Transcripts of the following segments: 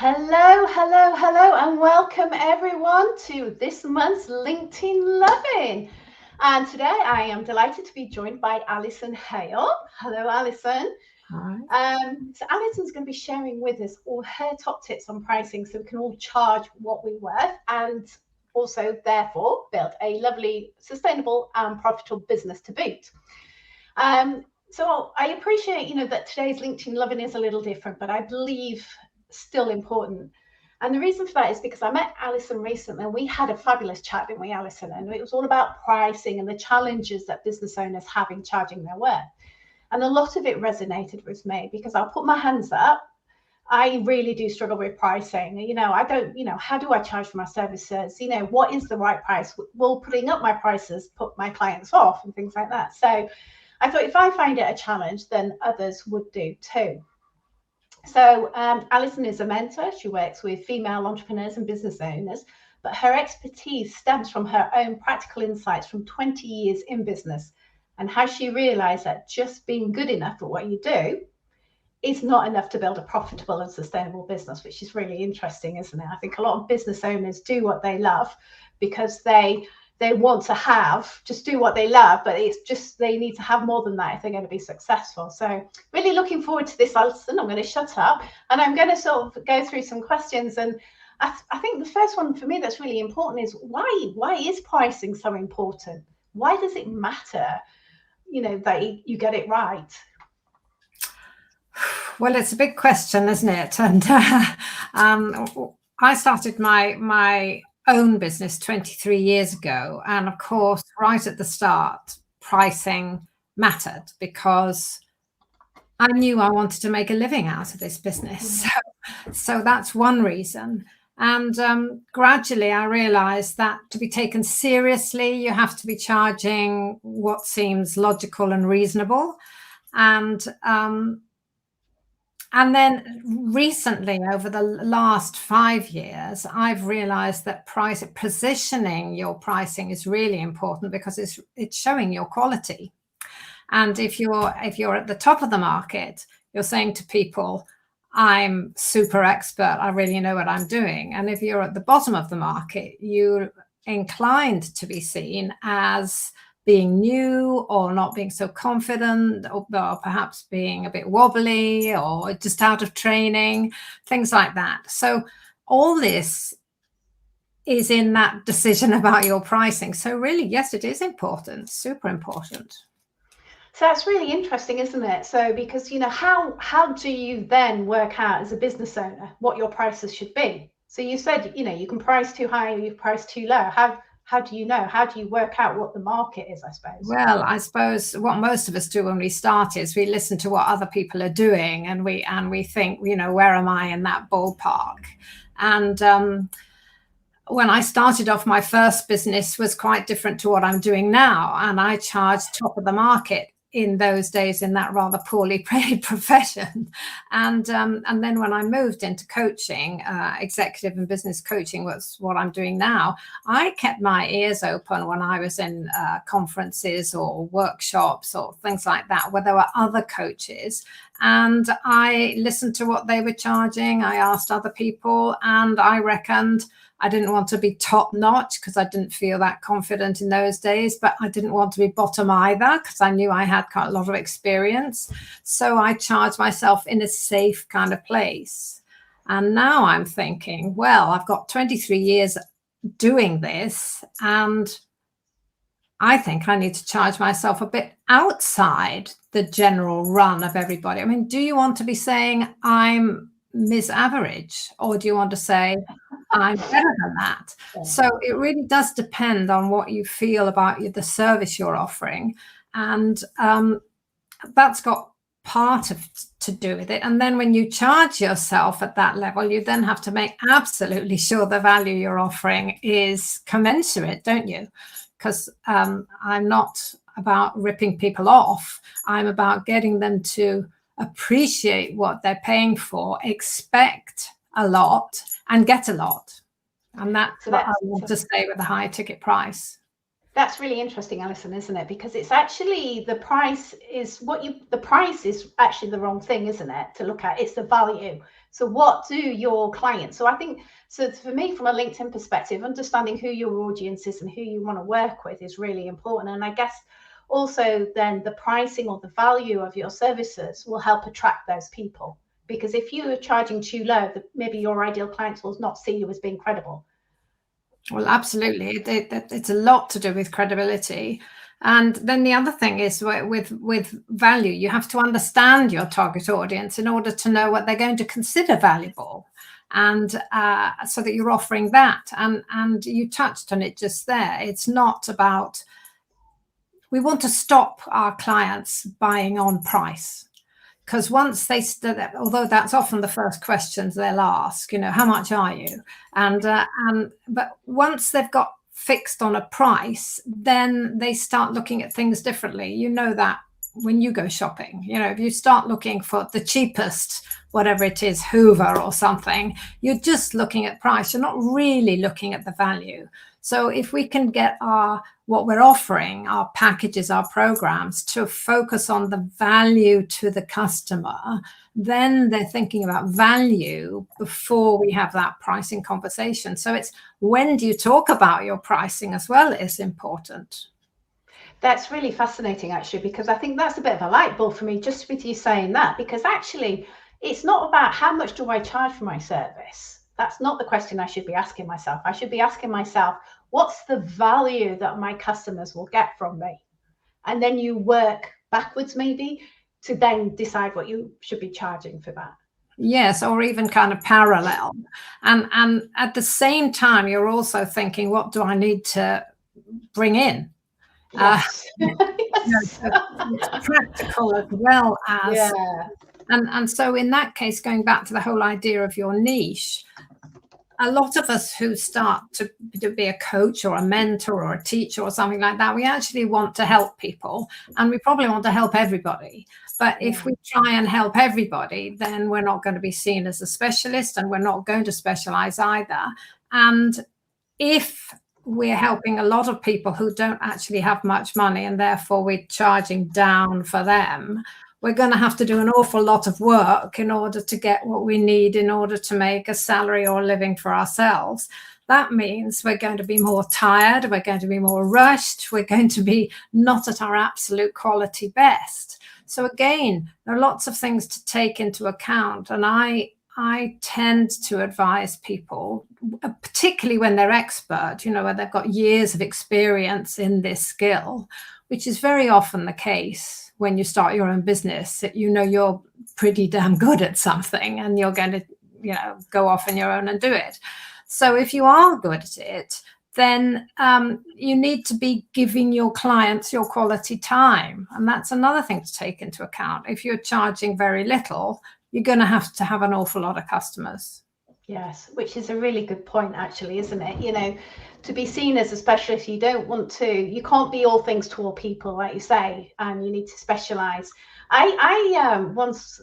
Hello, and welcome everyone to this month's LinkedIn LoveIn. And today I am delighted to be joined by Alison Haill. Hello, Alison. Hi. So Alison's going to be sharing with us all her top tips on pricing so we can all charge what we're worth and also therefore build a lovely, sustainable and profitable business to boot. So I appreciate, that today's LinkedIn LoveIn is a little different, but I believe still important. And the reason for that is because I met Alison recently and we had a fabulous chat, didn't we, Alison? And it was all about pricing and the challenges that business owners have in charging their worth. And a lot of it resonated with me because I'll put my hands up. I really do struggle with pricing. I don't, how do I charge for my services? What is the right price? Will putting up my prices put my clients off and things like that? So I thought if I find it a challenge, then others would do too. So Alison is a mentor. She works with female entrepreneurs and business owners, but her expertise stems from her own practical insights from 20 years in business and how she realized that just being good enough at what you do is not enough to build a profitable and sustainable business, which is really interesting, isn't it? I think a lot of business owners do what they love because they want to just do what they love, but it's just they need to have more than that if they're going to be successful. So really looking forward to this, Alison. I'm going to shut up and I'm going to sort of go through some questions. And I think the first one for me that's really important is why is pricing so important? Why does it matter, that you get it right? Well, it's a big question, isn't it? And I started my own business 23 years ago. And of course, right at the start, pricing mattered because I knew I wanted to make a living out of this business. So that's one reason. And gradually I realized that to be taken seriously, you have to be charging what seems logical and reasonable. And then recently, over the last 5 years, I've realized that positioning your pricing is really important because it's showing your quality. And if you're at the top of the market, you're saying to people, I'm super expert, I really know what I'm doing. And if you're at the bottom of the market, you're inclined to be seen as being new or not being so confident or perhaps being a bit wobbly or just out of training, things like that. So all this is in that decision about your pricing. So really, yes, it is important, super important. So that's really interesting, isn't it? So because, how do you then work out as a business owner what your prices should be? So you said, you can price too high or you price too low. How do you know? How do you work out what the market is, I suppose? Well, I suppose what most of us do when we start is we listen to what other people are doing and we think, where am I in that ballpark? And when I started off, my first business was quite different to what I'm doing now. And I charged top of the market in those days in that rather poorly paid profession. And then when I moved into coaching, executive and business coaching was what I'm doing now, I kept my ears open when I was in conferences or workshops or things like that, where there were other coaches. And I listened to what they were charging. I asked other people, and I reckoned I didn't want to be top notch because I didn't feel that confident in those days, but I didn't want to be bottom either because I knew I had quite a lot of experience. So I charged myself in a safe kind of place. And now I'm thinking, well, I've got 23 years doing this, and I think I need to charge myself a bit outside the general run of everybody. I mean, do you want to be saying I'm Ms. Average, or do you want to say I'm better than that? So it really does depend on what you feel about the service you're offering. And that's got part of to do with it. And then when you charge yourself at that level, you then have to make absolutely sure the value you're offering is commensurate, don't you? Because I'm not about ripping people off. I'm about getting them to appreciate what they're paying for, expect a lot, and get a lot. And that's what I want to say with a high ticket price. That's really interesting, Alison, isn't it? Because it's actually the price is actually the wrong thing, isn't it? To look at, it's the value. So what do your clients, so I think, so for me, from a LinkedIn perspective, understanding who your audience is and who you want to work with is really important. And I guess also then the pricing or the value of your services will help attract those people. Because if you are charging too low, maybe your ideal clients will not see you as being credible. Well, absolutely. It's a lot to do with credibility. And then the other thing is with value, you have to understand your target audience in order to know what they're going to consider valuable. And so that you're offering that. And you touched on it just there. It's not about, we want to stop our clients buying on price. Because once they, although that's often the first questions they'll ask, you know, how much are you? But once they've got fixed on a price, then they start looking at things differently. You know that when you go shopping, you know, if you start looking for the cheapest, whatever it is, Hoover or something, you're just looking at price. You're not really looking at the value. So if we can get what we're offering, our packages, our programs, to focus on the value to the customer, then they're thinking about value before we have that pricing conversation. So it's when do you talk about your pricing as well is important. That's really fascinating, actually, because I think that's a bit of a light bulb for me, just with you saying that, because actually it's not about how much do I charge for my service. That's not the question I should be asking myself. I should be asking myself, what's the value that my customers will get from me? And then you work backwards maybe to then decide what you should be charging for that. Yes, or even kind of parallel. And at the same time, you're also thinking, what do I need to bring in? Yes. Yes. It's practical as well as, yeah. And so in that case, going back to the whole idea of your niche, a lot of us who start to be a coach or a mentor or a teacher or something like that, we actually want to help people, and we probably want to help everybody. But if we try and help everybody, then we're not going to be seen as a specialist, and we're not going to specialize either. And if we're helping a lot of people who don't actually have much money, and therefore we're charging down for them, we're going to have to do an awful lot of work in order to get what we need in order to make a salary or a living for ourselves. That means we're going to be more tired, we're going to be more rushed, we're going to be not at our absolute quality best. So again, there are lots of things to take into account, and I tend to advise people, particularly when they're expert, you know, where they've got years of experience in this skill, which is very often the case when you start your own business. You know, you're pretty damn good at something and you're going to, you know, go off on your own and do it. So if you are good at it, then you need to be giving your clients your quality time. And that's another thing to take into account. If you're charging very little, you're going to have an awful lot of customers. Yes, which is a really good point, actually, isn't it? You know, to be seen as a specialist, you can't be all things to all people, like you say, and you need to specialize. I once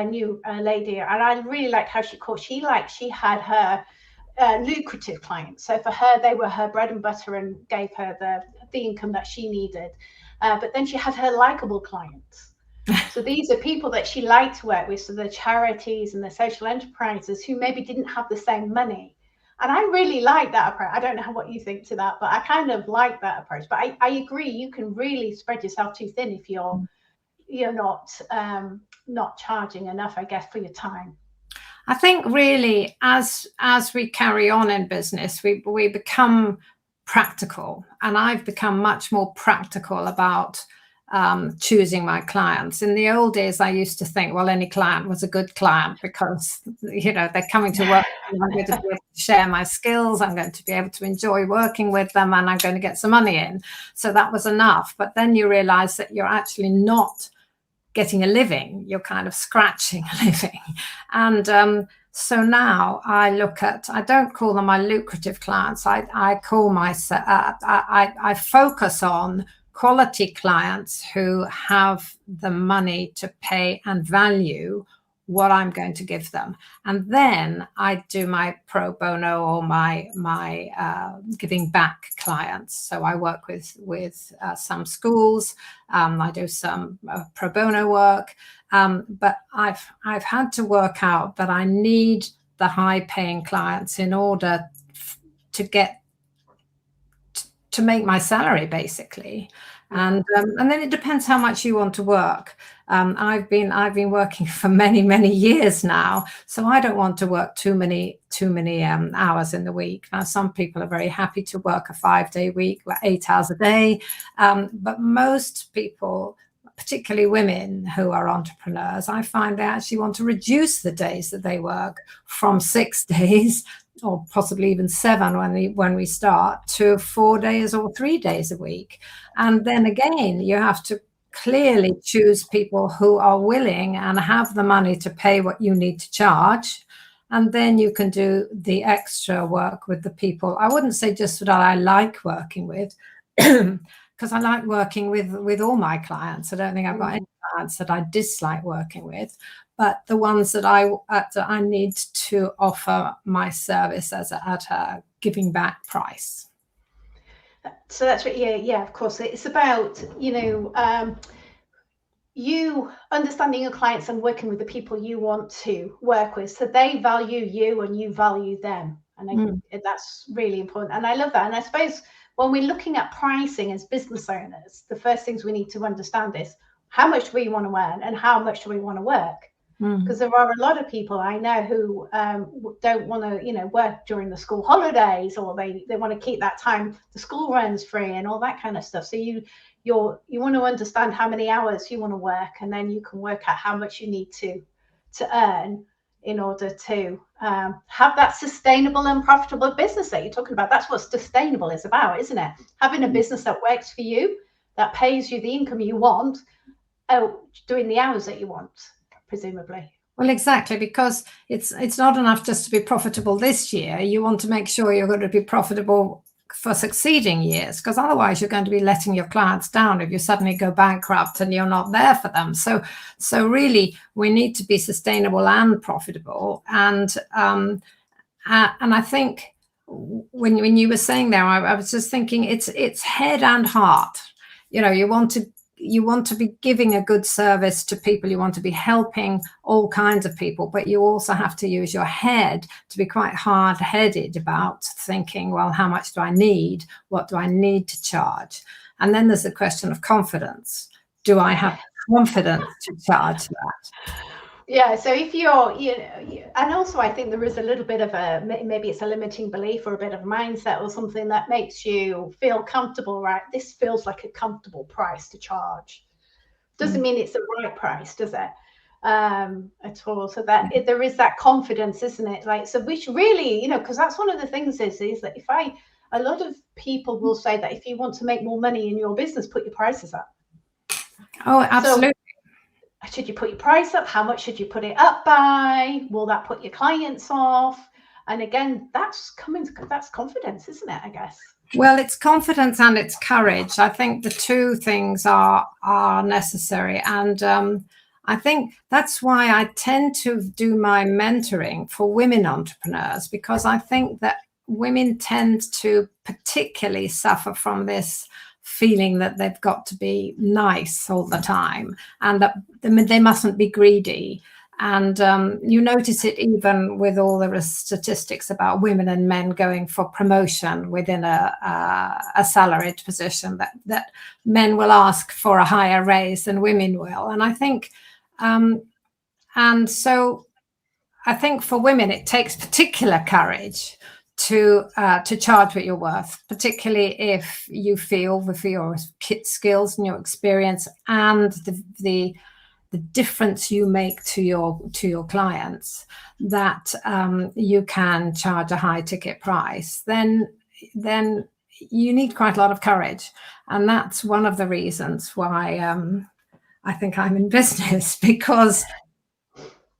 knew a lady, and I really liked how she had her lucrative clients. So for her, they were her bread and butter and gave her the income that she needed. But then she had her likable clients. So these are people that she liked to work with, so the charities and the social enterprises who maybe didn't have the same money. And I really like that approach. I don't know what you think to that, but I kind of like that approach. But I agree, you can really spread yourself too thin if you're not charging enough, I guess, for your time. I think really as we carry on in business, we become practical, and I've become much more practical about choosing my clients. In the old days, I used to think, well, any client was a good client because, you know, they're coming to work. I'm going to be able to share my skills. I'm going to be able to enjoy working with them, and I'm going to get some money in. So that was enough. But then you realize that you're actually not getting a living. You're kind of scratching a living. And so now I don't call them my lucrative clients. I call myself, I focus on quality clients who have the money to pay and value what I'm going to give them. And then I do my pro bono or my giving back clients. So I work with some schools. I do some pro bono work. But I've had to work out that I need the high paying clients in order to make my salary, basically. And then it depends how much you want to work. I've been working for many years now, so I don't want to work too many hours in the week. Now, some people are very happy to work a 5-day week, 8 hours a day, but most people, particularly women who are entrepreneurs, I find they actually want to reduce the days that they work from 6 days, or possibly even 7 when we start, to 4 days or 3 days a week. And then again, you have to clearly choose people who are willing and have the money to pay what you need to charge. And then you can do the extra work with the people. I wouldn't say just that I like working with, because I like working with all my clients. I don't think I've got any clients that I dislike working with, but the ones that I need to offer my service at a giving back price. So that's what, yeah, of course. It's about, you understanding your clients and working with the people you want to work with, so they value you and you value them. And that's really important. And I love that. And I suppose when we're looking at pricing as business owners, the first things we need to understand is how much do we want to earn and how much do we want to work? Because there are a lot of people I know who don't want to, work during the school holidays, or they want to keep that time the school runs free and all that kind of stuff. So you want to understand how many hours you want to work, and then you can work out how much you need to earn in order to have that sustainable and profitable business that you're talking about. That's what sustainable is about, isn't it? Having a business that works for you, that pays you the income you want, doing the hours that you want, presumably. Well, exactly, because it's not enough just to be profitable this year. You want to make sure you're going to be profitable for succeeding years, because otherwise you're going to be letting your clients down if you suddenly go bankrupt and you're not there for them. So really, we need to be sustainable and profitable. And I think when you were saying there, I was just thinking it's head and heart. You want to be giving a good service to people. You want to be helping all kinds of people, but you also have to use your head to be quite hard-headed about thinking, well, how much do I need? What do I need to charge? And then there's the question of confidence. Do I have confidence to charge that? Yeah, so if you're, and also I think there is a little bit of maybe it's a limiting belief or a bit of mindset or something that makes you feel comfortable, right? This feels like a comfortable price to charge. Doesn't mean it's the right price, does it? At all. So that there is that confidence, isn't it? Like, so which really, because that's one of the things is that a lot of people will say that if you want to make more money in your business, put your prices up. Oh, absolutely. So, should you put your price up? How much should you put it up by? Will that put your clients off? And again, that's confidence, isn't it? I guess. Well, it's confidence and it's courage. I think the two things are necessary. And I think that's why I tend to do my mentoring for women entrepreneurs, because I think that women tend to particularly suffer from this feeling that they've got to be nice all the time and that they mustn't be greedy. And you notice it even with all the statistics about women and men going for promotion within a salaried position, that men will ask for a higher raise than women will. And I think, and so I think for women, it takes particular courage to charge what you're worth, particularly if you feel with your skills and your experience and the difference you make to your clients, that you can charge a high ticket price. Then you need quite a lot of courage, and that's one of the reasons why I think I'm in business, because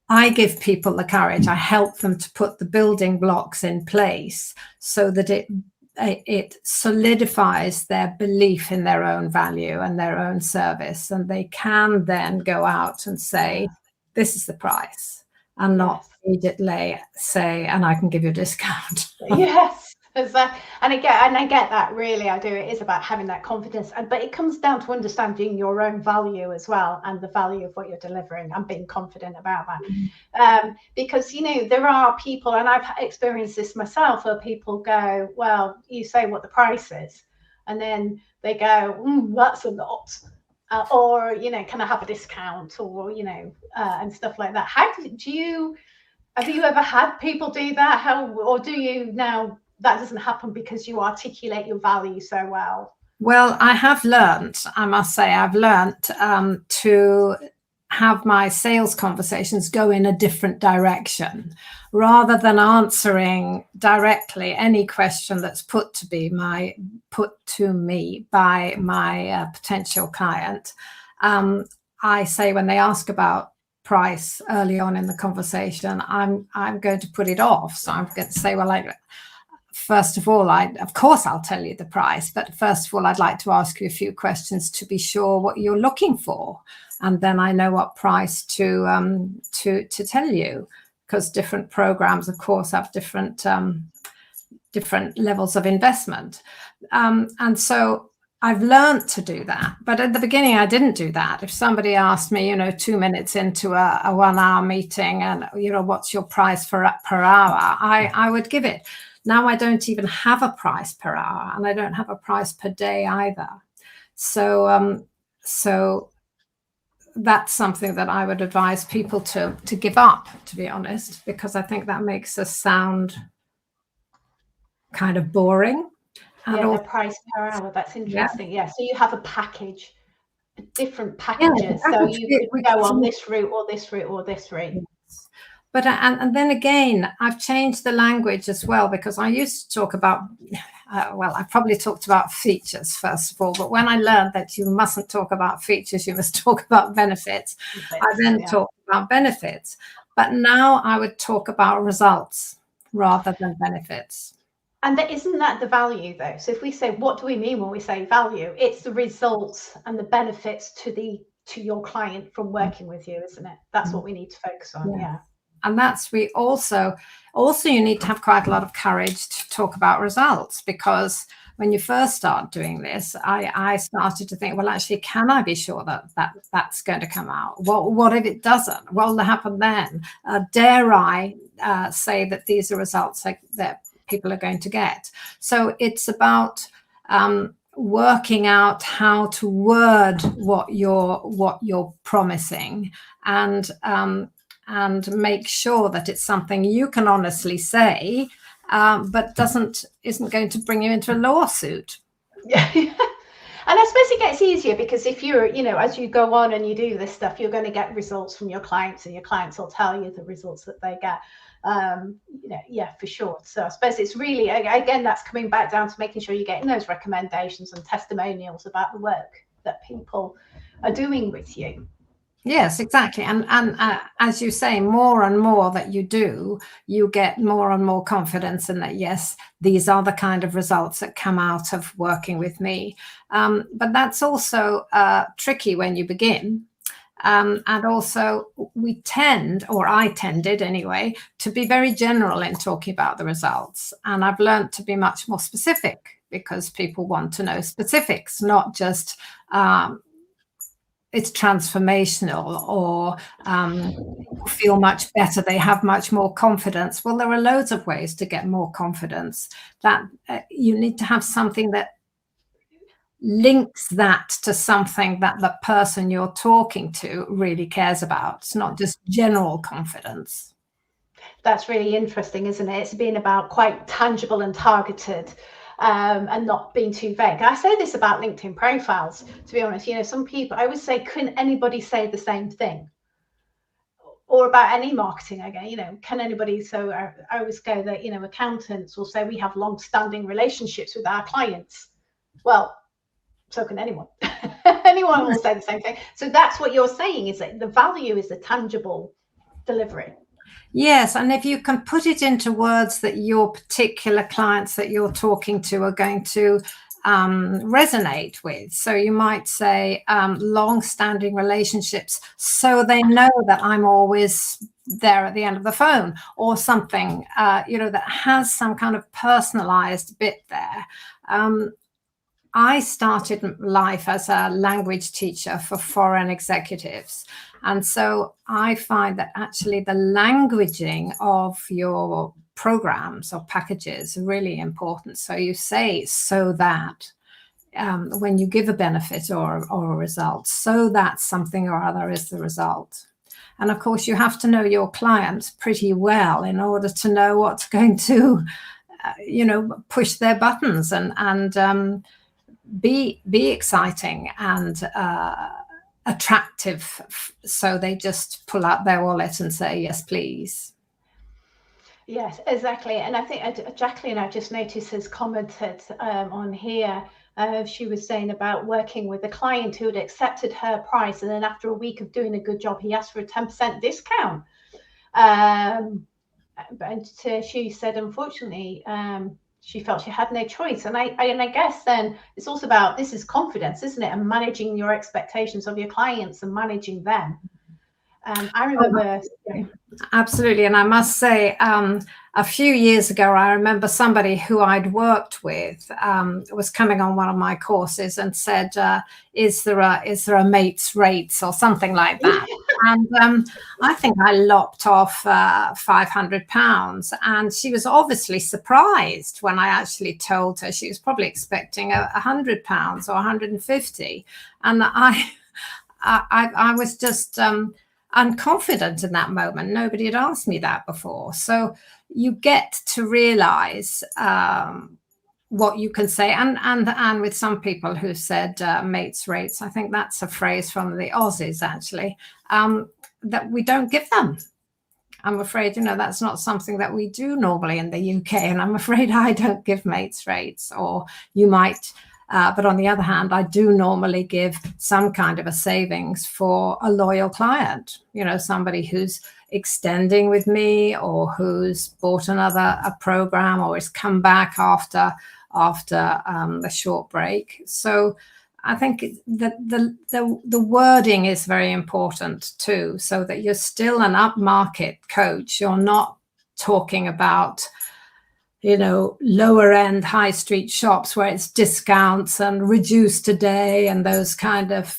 I give people the courage. I help them to put the building blocks in place so that it solidifies their belief in their own value and their own service. And they can then go out and say, this is the price, and not immediately say, and I can give you a discount. Yes, exactly. And I get that, really, I do. It is about having that confidence, but it comes down to understanding your own value as well, and the value of what you're delivering, and being confident about that. Because, you know, there are people, and I've experienced this myself, where people go, well, you say what the price is, and then they go, that's a lot. Or, you know, can I have a discount, or, you know, and stuff like that. How do you, have you ever had people do that? How, or do you now, that doesn't happen because you articulate your value so well? Well, I have learned, I must say, I've learned to have my sales conversations go in a different direction, rather than answering directly any question that's put to me by my potential client. I say, when they ask about price early on in the conversation, I'm going to put it off. So I'm going to say, well, first of all, of course I'll tell you the price, but first of all, I'd like to ask you a few questions to be sure what you're looking for, and then I know what price to tell you, because different programs, of course, have different levels of investment, and so I've learned to do that. But at the beginning, I didn't do that. If somebody asked me, you know, 2 minutes into a 1 hour meeting, and, you know, what's your price per hour, I would give it. Now I don't even have a price per hour, and I don't have a price per day either. So so that's something that I would advise people to give up, to be honest, because I think that makes us sound kind of boring. And yeah, the price per hour, that's interesting. Yeah, so you have a package, different packages. Yeah, so you could go on this route, or this route, or this route. Yes. But and then again, I've changed the language as well, because I used to talk about, well, I probably talked about features first of all, but when I learned that you mustn't talk about features, you must talk about benefits, I then talked about benefits. But now I would talk about results rather than benefits. And isn't that the value, though? So if we say, what do we mean when we say value? It's the results and the benefits to your client from working with you, isn't it? That's what we need to focus on. Yeah. And that's, we also you need to have quite a lot of courage to talk about results, because when you first start doing this, I started to think, well, actually, can I be sure that's going to come out? What if it doesn't? What will happen then? Dare I say that these are results that people are going to get? So it's about working out how to word what you're promising, and make sure that it's something you can honestly say, but isn't going to bring you into a lawsuit. Yeah. And I suppose it gets easier, because if you're, you know, as you go on and you do this stuff, you're going to get results from your clients, and your clients will tell you the results that they get. You know, yeah, for sure. So I suppose it's really, again, that's coming back down to making sure you're getting those recommendations and testimonials about the work that people are doing with you. Yes, exactly. And as you say, more and more that you do, you get more and more confidence in that, yes, these are the kind of results that come out of working with me. But that's also tricky when you begin. And also we tend, or I tended anyway, to be very general in talking about the results. And I've learned to be much more specific, because people want to know specifics, not just it's transformational, or feel much better, they have much more confidence. Well, there are loads of ways to get more confidence. That you need to have something that links that to something that the person you're talking to really cares about. It's not just general confidence. That's really interesting, isn't it? It's being about quite tangible and targeted. And not being too vague. I say this about LinkedIn profiles, to be honest. You know, some people, I would say, couldn't anybody say the same thing? Or about any marketing, again, you know, can anybody? So I always go that, you know, accountants will say we have long-standing relationships with our clients. Well, so can anyone. Anyone will say the same thing. So that's what you're saying, is that the value is the tangible delivery. Yes, and if you can put it into words that your particular clients that you're talking to are going to resonate with. So you might say long-standing relationships, so they know that I'm always there at the end of the phone, or something, that has some kind of personalized bit there. I started life as a language teacher for foreign executives. And so I find that actually the languaging of your programs or packages are really important. So you say, so that when you give a benefit or a result, so that something or other is the result. And of course, you have to know your clients pretty well in order to know what's going to, push their buttons and be exciting and attractive, so they just pull out their wallet and say, yes, please. Yes, exactly. And I think Jacqueline, I just noticed, has commented on here. She was saying about working with a client who had accepted her price, and then after a week of doing a good job, he asked for a 10% discount. But she said, unfortunately, she felt she had no choice. And I guess then it's also about, this is confidence, isn't it? And managing your expectations of your clients and managing them. I remember. Absolutely. And I must say, a few years ago, I remember somebody who I'd worked with was coming on one of my courses and said, is there a mate's rates or something like that? And I think I lopped off £500. And she was obviously surprised when I actually told her. She was probably expecting £100 or 150. And I was just unconfident in that moment. Nobody had asked me that before. So you get to realize what you can say. And with some people who said mates rates, I think that's a phrase from the Aussies, actually, that we don't give them. I'm afraid, that's not something that we do normally in the UK. And I'm afraid I don't give mates rates, or you might. But on the other hand, I do normally give some kind of a savings for a loyal client, somebody who's extending with me, or who's bought a program, or has come back after a short break. So I think that the wording is very important too, so that you're still an upmarket coach. You're not talking about lower end high street shops where it's discounts and reduced today and those kind of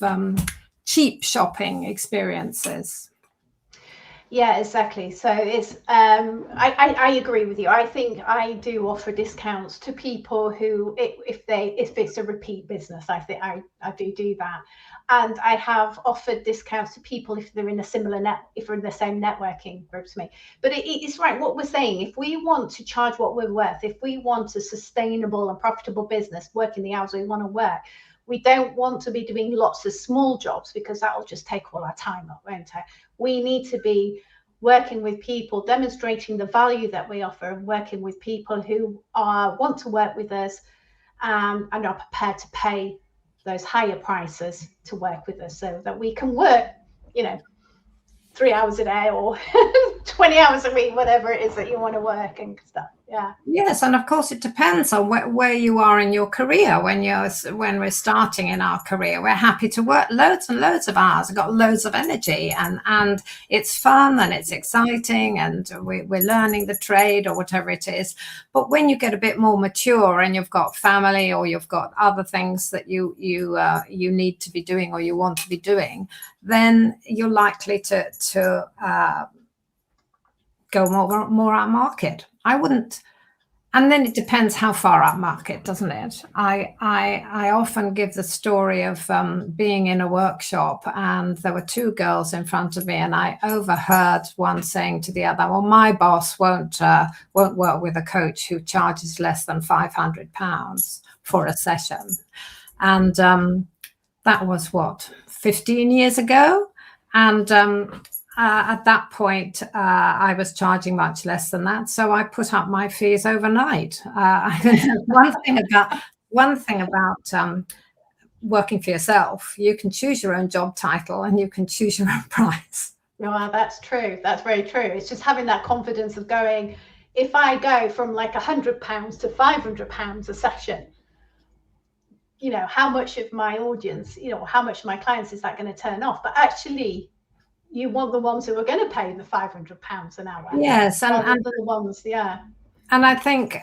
cheap shopping experiences. Yeah, exactly. So it's I agree with you. I think I do offer discounts to people who, if it's a repeat business, I think I do that. And I have offered discounts to people if they're in a similar if we're in the same networking group to me. But it's right what we're saying. If we want to charge what we're worth, if we want a sustainable and profitable business, working the hours we want to work, we don't want to be doing lots of small jobs, because that will just take all our time up, won't it? We need to be working with people, demonstrating the value that we offer, and working with people who want to work with us and are prepared to pay those higher prices to work with us, so that we can work, 3 hours a day or 20 hours a week, whatever it is that you want to work and stuff. Yeah. Yes, and of course it depends on where you are in your career. When we're starting in our career, we're happy to work loads and loads of hours. I've got loads of energy, and it's fun and it's exciting, and we're learning the trade or whatever it is. But when you get a bit more mature and you've got family, or you've got other things that you need to be doing or you want to be doing, then you're likely to go more out market. I wouldn't, and then it depends how far up market, doesn't it? I often give the story of being in a workshop, and there were two girls in front of me, and I overheard one saying to the other, well, my boss won't work with a coach who charges less than £500 for a session. And that was 15 years ago. And at that point, I was charging much less than that, so I put up my fees overnight. One thing about working for yourself, you can choose your own job title and you can choose your own price. Well, that's true. That's very true. It's just having that confidence of going, if I go from like £100 to £500 a session, you know, how much of my audience, you know, how much of my clients is that going to turn off? But actually, you want the ones who are going to pay the £500 an hour. Yes, and the ones, yeah. And I think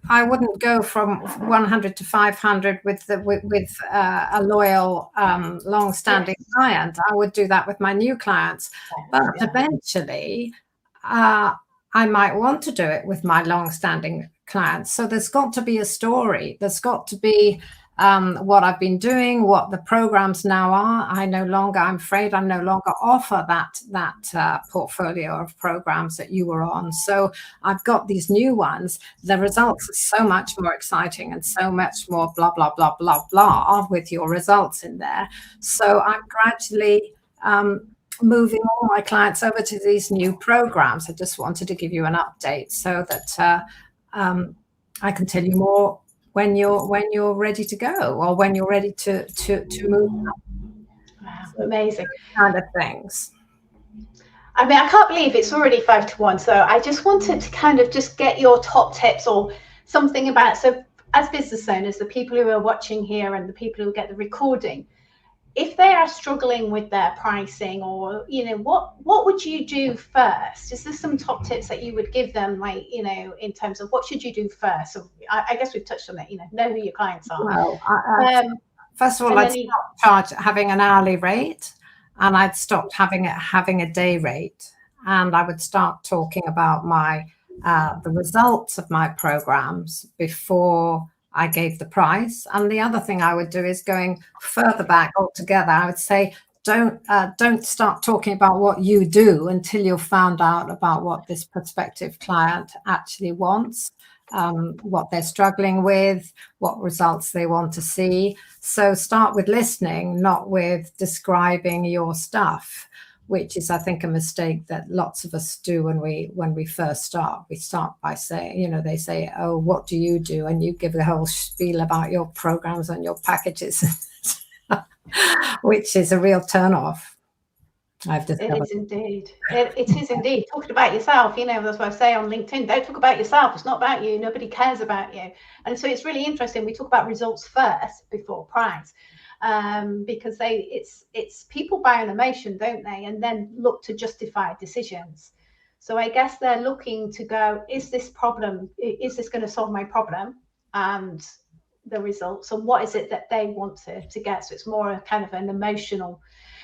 I wouldn't go from 100 to 500 with a loyal, long-standing client. I would do that with my new clients, but eventually, I might want to do it with my long-standing clients. So there's got to be a story. There's got to be what I've been doing, what the programs now are. I'm afraid I no longer offer that portfolio of programs that you were on. So I've got these new ones. The results are so much more exciting and so much more blah, blah, blah, blah, blah with your results in there. So I'm gradually moving all my clients over to these new programs. I just wanted to give you an update so that I can tell you more when you're ready to go, or when you're ready to move up. Wow, amazing kind of things. I mean, I can't believe it's already 5 to 1. So I just wanted to kind of just get your top tips or something about, so as business owners, the people who are watching here and the people who get the recording, if they are struggling with their pricing, or, you know, what would you do first? Is there some top tips that you would give them, like, you know, in terms of what should you do first? So I guess we've touched on that, you know who your clients are. Well, first of all, I'd stop having an hourly rate, and I'd stop having a day rate, and I would start talking about the results of my programs before I gave the price. And the other thing I would do is going further back altogether. I would say, don't start talking about what you do until you've found out about what this prospective client actually wants, what they're struggling with, what results they want to see. So start with listening, not with describing your stuff, which is, I think, a mistake that lots of us do when we first start. We start by saying, you know, they say, oh, what do you do? And you give the whole spiel about your programs and your packages, which is a real turnoff. I've discovered. It is indeed. It is indeed. Talking about yourself, you know, that's what I say on LinkedIn. Don't talk about yourself. It's not about you. Nobody cares about you. And so it's really interesting. We talk about results first before price. Because it's people buy an emotion, don't they, and then look to justify decisions. So I guess they're looking to go, is this going to solve my problem, and the results, and what is it that they want to get. So it's more a kind of an emotional.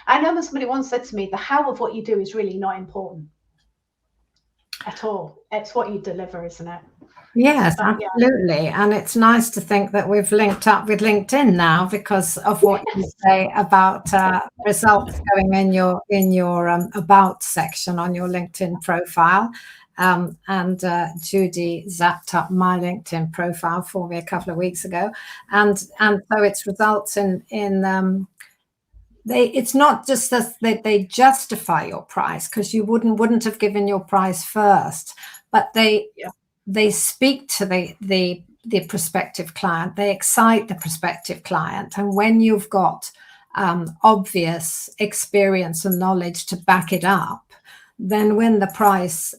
I know that somebody once said to me, the how of what you do is really not important at all. It's what you deliver, isn't it? Yes, absolutely. And it's nice to think that we've linked up with LinkedIn now because of what you say about results going in your about section on your LinkedIn profile. And Judy zapped up my LinkedIn profile for me a couple of weeks ago. And so it's results in it's not just that they justify your price, because you wouldn't have given your price first, but they speak to the prospective client, they excite the prospective client. And when you've got obvious experience and knowledge to back it up, then when the price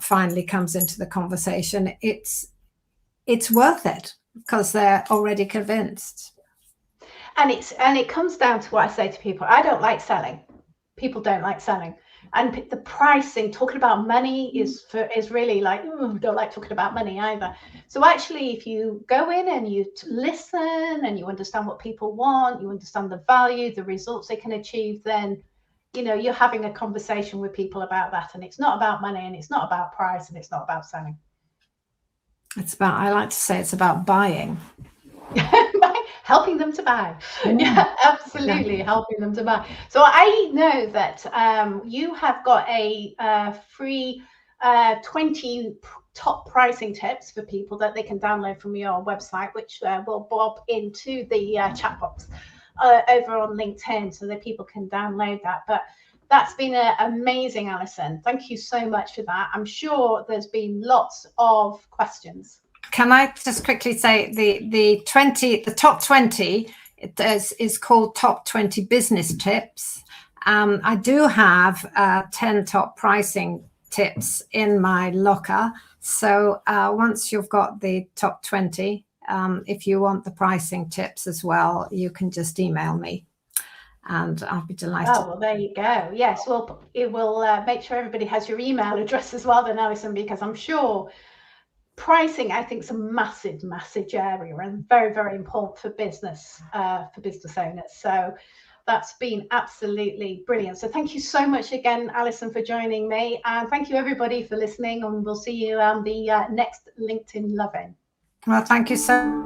finally comes into the conversation, it's worth it because they're already convinced. And it comes down to what I say to people. I don't like selling. People don't like selling. And the pricing, talking about money is really like, don't like talking about money either. So actually, if you go in and you listen and you understand what people want, you understand the value, the results they can achieve, then, you know, you're having a conversation with people about that. And it's not about money, and it's not about price, and it's not about selling. I like to say it's about buying. Helping them to buy. Yeah, absolutely. Yeah. Helping them to buy. So I know that you have got a free 20 top pricing tips for people that they can download from your website, which will bob into the chat box over on LinkedIn so that people can download that. But that's been amazing, Alison. Thank you so much for that. I'm sure there's been lots of questions. Can I just quickly say the top 20 is called Top 20 Business Tips. I do have 10 top pricing tips in my locker. So once you've got the top 20, if you want the pricing tips as well, you can just email me, and I'll be delighted. Oh, well, there you go. Yes, well, it will make sure everybody has your email address as well then, Alison, because I'm sure pricing, I think, is a massive, massive area and very, very important for business owners. So that's been absolutely brilliant. So thank you so much again, Alison, for joining me. And thank you, everybody, for listening. And we'll see you on the next LinkedIn LoveIn. Well, thank you so